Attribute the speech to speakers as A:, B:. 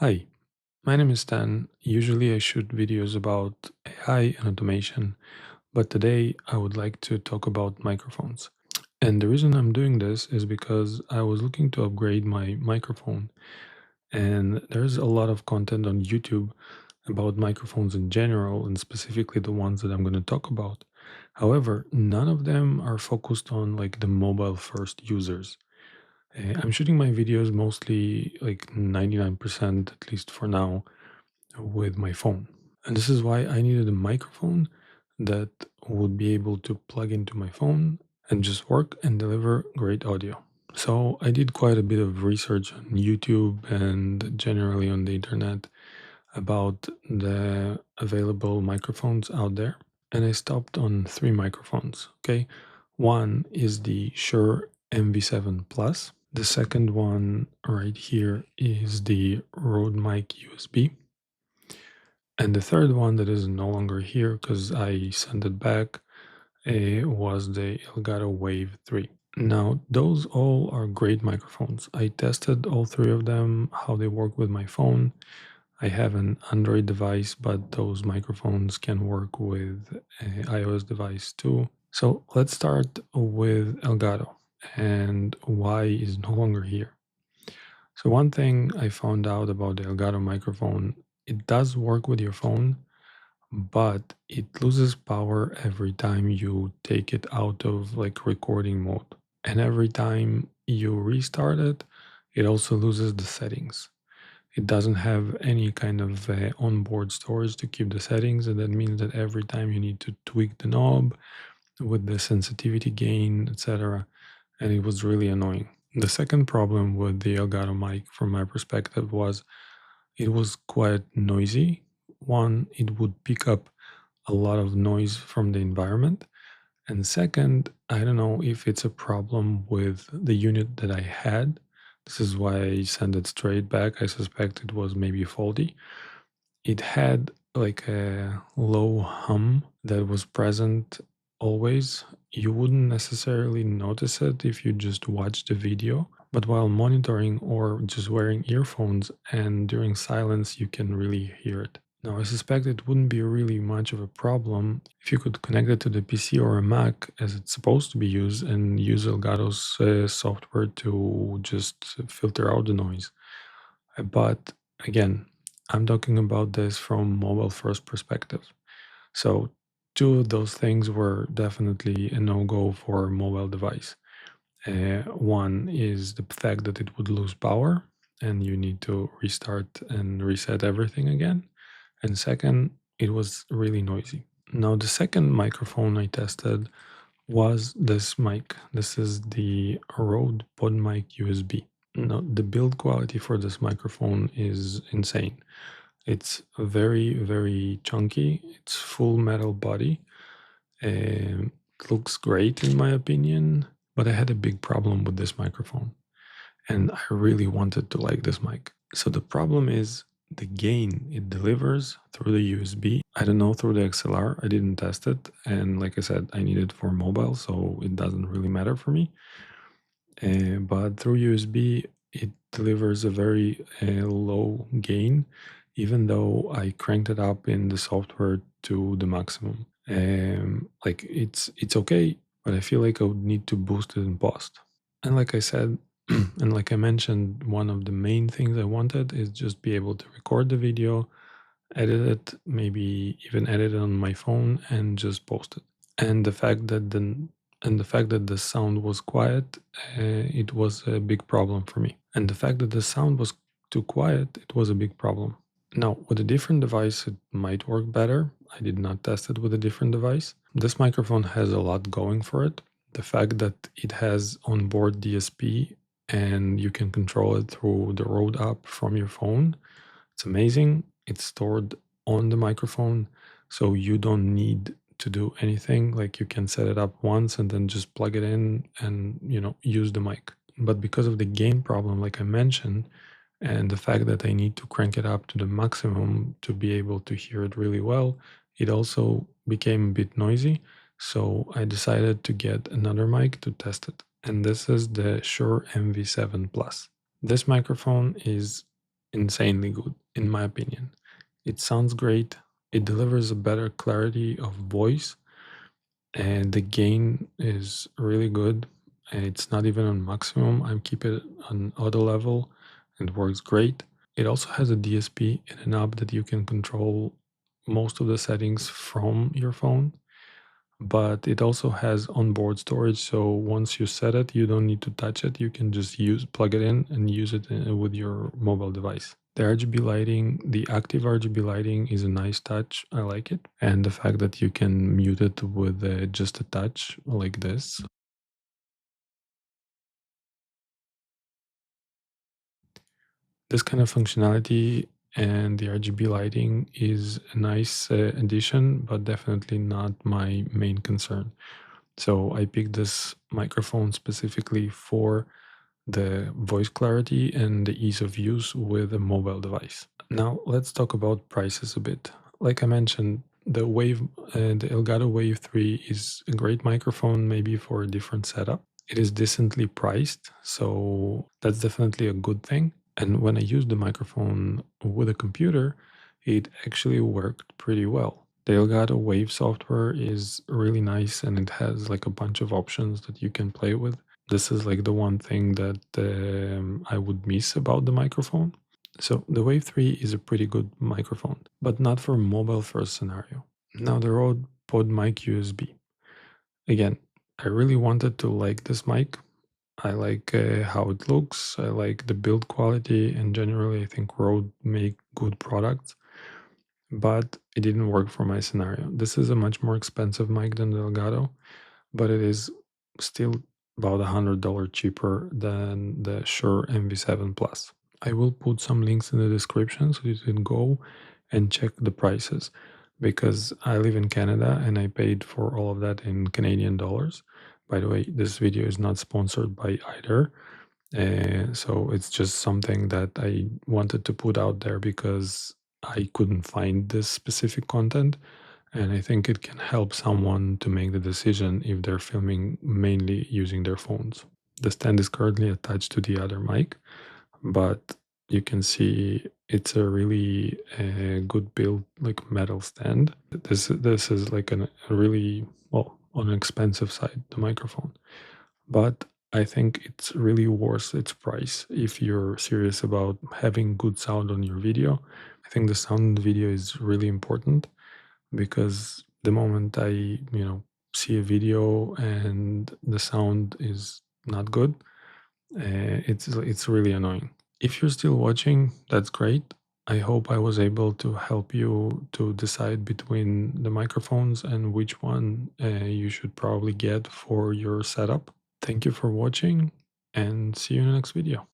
A: Hi, my name is Stan. Usually I shoot videos about AI and automation, but today I would like to talk about microphones. And the reason I'm doing this is because I was looking to upgrade my microphone, and there's a lot of content on YouTube about microphones in general, and specifically the ones that I'm going to talk about. However, none of them are focused on like the mobile first users. I'm shooting my videos mostly like 99%, at least for now, with my phone. And this is why I needed a microphone that would be able to plug into my phone and just work and deliver great audio. So I did quite a bit of research on YouTube and generally on the internet about the available microphones out there. And I stopped on three microphones. Okay. One is the Shure MV7 Plus. The second one right here is the Rode Mic USB. And the third one that is no longer here because I sent it back was the Elgato Wave 3. Now, those all are great microphones. I tested all three of them, how they work with my phone. I have an Android device, but those microphones can work with an iOS device too. So let's start with Elgato and why is no longer here. So one thing I found out about the Elgato microphone, it does work with your phone, but it loses power every time you take it out of like recording mode. And every time you restart it, it also loses the settings. It doesn't have any kind of onboard storage to keep the settings, and that means that every time you need to tweak the knob with the sensitivity gain, etc. And it was really annoying. The second problem with the Elgato mic, from my perspective, was it was quite noisy. One, it would pick up a lot of noise from the environment. And second, I don't know if it's a problem with the unit that I had. This is why I sent it straight back. I suspect it was maybe faulty. It had like a low hum that was present always. You wouldn't necessarily notice it if you just watch the video, but while monitoring or just wearing earphones and during silence, you can really hear it. Now, I suspect it wouldn't be really much of a problem if you could connect it to the PC or a Mac as it's supposed to be used and use Elgato's software to just filter out the noise. But again, I'm talking about this from mobile first perspective. So two of those things were definitely a no-go for a mobile device. One is the fact that it would lose power and you need to restart and reset everything again. And second, it was really noisy. Now, the second microphone I tested was this mic. This is the Rode PodMic USB. Now, the build quality for this microphone is insane. It's very, very chunky. It's full metal body. It looks great in my opinion, but I had a big problem with this microphone and I really wanted to like this mic. So the problem is the gain it delivers through the USB. I don't know through the XLR. I didn't test it. And like I said, I need it for mobile, so it doesn't really matter for me. But through USB, it delivers a very low gain, even though I cranked it up in the software to the maximum. Like it's okay, but I feel like I would need to boost it in post. And like I said, and like I mentioned, one of the main things I wanted is just be able to record the video, edit it, maybe even edit it on my phone and just post it. And the fact that the sound was quiet, it was a big problem for me. And the fact that the sound was too quiet, it was a big problem. Now, with a different device, it might work better. I did not test it with a different device. This microphone has a lot going for it. The fact that it has onboard DSP and you can control it through the Rode app from your phone, it's amazing. It's stored on the microphone, so you don't need to do anything. Like you can set it up once and then just plug it in and, use the mic. But because of the gain problem, like I mentioned, and the fact that I need to crank it up to the maximum to be able to hear it really well, it also became a bit noisy. So I decided to get another mic to test it. And this is the Shure MV7 Plus. This microphone is insanely good, in my opinion. It sounds great. It delivers a better clarity of voice, and the gain is really good. And it's not even on maximum. I'm keeping it on auto level and it works great. It also has a DSP and a knob that you can control most of the settings from your phone, but it also has onboard storage. So once you set it, you don't need to touch it. You can just plug it in and use it with your mobile device. The RGB lighting, the active RGB lighting is a nice touch. I like it. And the fact that you can mute it with just a touch like this. This kind of functionality and the RGB lighting is a nice addition, but definitely not my main concern. So I picked this microphone specifically for the voice clarity and the ease of use with a mobile device. Now let's talk about prices a bit. Like I mentioned, the Elgato Wave 3 is a great microphone, maybe for a different setup. It is decently priced, so that's definitely a good thing. And when I used the microphone with a computer, it actually worked pretty well. The Elgato Wave software is really nice and it has like a bunch of options that you can play with. This is like the one thing that I would miss about the microphone. So the Wave 3 is a pretty good microphone, but not for mobile first scenario. Now the Rode PodMic USB. Again, I really wanted to like this mic. I like how it looks. I like the build quality, and generally, I think Rode make good products. But it didn't work for my scenario. This is a much more expensive mic than the Elgato, but it is still about $100 cheaper than the Shure MV7 Plus. I will put some links in the description so you can go and check the prices because I live in Canada and I paid for all of that in Canadian dollars. By the way, this video is not sponsored by either. So it's just something that I wanted to put out there because I couldn't find this specific content. And I think it can help someone to make the decision if they're filming mainly using their phones. The stand is currently attached to the other mic, but you can see it's a really good build, like metal stand. This is like a really well on an expensive side, the microphone, but I think it's really worth its price if you're serious about having good sound on your video. I think the sound in the video is really important because the moment see a video and the sound is not good, it's really annoying. If you're still watching, that's great. I hope I was able to help you to decide between the microphones and which one you should probably get for your setup. Thank you for watching and see you in the next video.